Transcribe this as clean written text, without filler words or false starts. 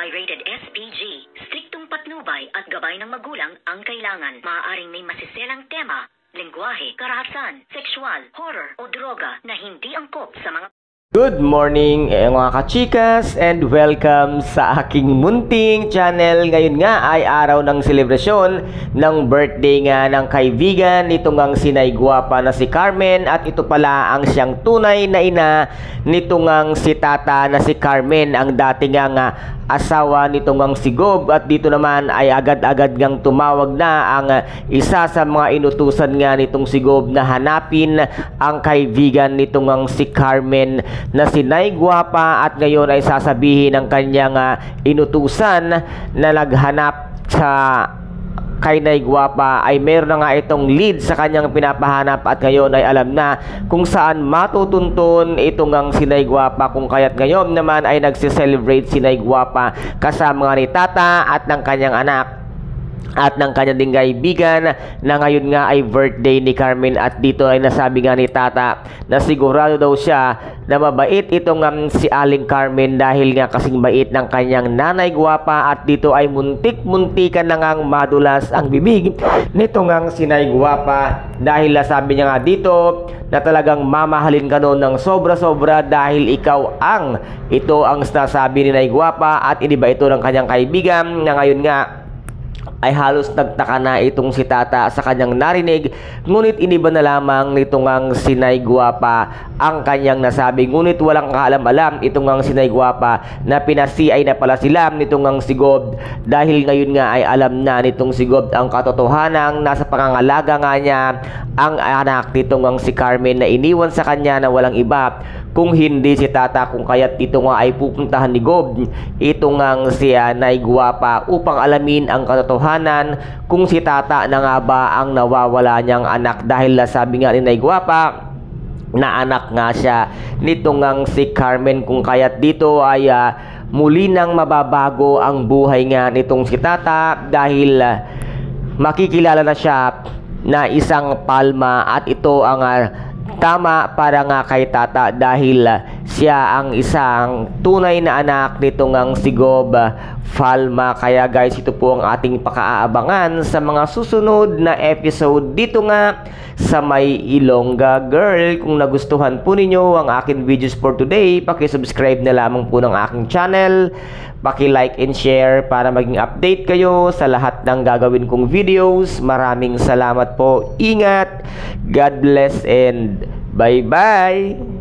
ay rated SPG. Striktong patnubay at gabay ng magulang ang kailangan. Maaaring may masiselang tema, lengguwahe, karahasan, sexual, horror o droga na hindi angkop sa mga... Good morning mga kachikas and welcome sa aking munting channel. Ngayon nga ay araw ng selebrasyon ng birthday nga ng kaibigan nitong ang sinaygwapa na si Carmen, at ito pala ang siyang tunay na ina nitong ang si tata na si Carmen, ang dati nga asawa nitong ang si Gob. At dito naman ay agad-agad ngang tumawag na ang isa sa mga inutusan nga nitong si Gob na hanapin ang kaibigan nitong ang si Carmen na si Naygwapa, at ngayon ay sasabihin ng kanyang inutusan na naghanap sa kay Naygwapa ay meron na nga itong lead sa kanyang pinapahanap, at ngayon ay alam na kung saan matutuntun itong ang si Naygwapa, kung kaya't ngayon naman ay nagsiselebrate si Naygwapa kasama nga ni tata at ng kanyang anak at ng kanyang ding kaibigan na ngayon nga ay birthday ni Carmen. At dito ay nasabi nga ni tata na sigurado daw siya na mabait itong si Aling Carmen dahil nga kasing bait ng kanyang nanay gwapa, at dito ay muntik-muntikan na ngang madulas ang bibig nitong ang si Naygwapa dahil sabi niya nga dito na talagang mamahalin ka noon ng sobra-sobra dahil ikaw ito ang sinasabi ni Naygwapa, at iniba ito ng kanyang kaibigan na ngayon nga ay halos nagtaka na itong si tata sa kanyang narinig, ngunit iniba na lamang nitong ang si Naygwapa ang kanyang nasabi. Ngunit walang kaalam-alam itong ang si Naygwapa na pinasiay na pala sila nitong ang si Gob, dahil ngayon nga ay alam na nitong si Gob ang katotohanang nasa pangangalaga nga niya ang anak nitong ang si Carmen na iniwan sa kanya na walang iba kung hindi si tata, kung kaya't dito nga ay pupuntahan ni Gob itong ang si Naygwapa upang alamin ang katotohanan kung si tata na nga ba ang nawawala niyang anak, dahil sabi nga ni Naygwapa na anak nga siya nitong ang si Carmen, kung kaya't dito ay muli nang mababago ang buhay nga nitong si tata dahil makikilala na siya na isang palma, at ito ang tama para nga kay tata dahil siya ang isang tunay na anak nitong ang si Gob Falma. Kaya guys, ito po ang ating pakaabangan sa mga susunod na episode dito nga sa May Ilongga Girl. Kung nagustuhan po ninyo ang aking videos for today, paki-subscribe na lamang po ng aking channel, paki-like and share para maging update kayo sa lahat ng gagawin kong videos. Maraming salamat po. Ingat, God bless, and bye-bye!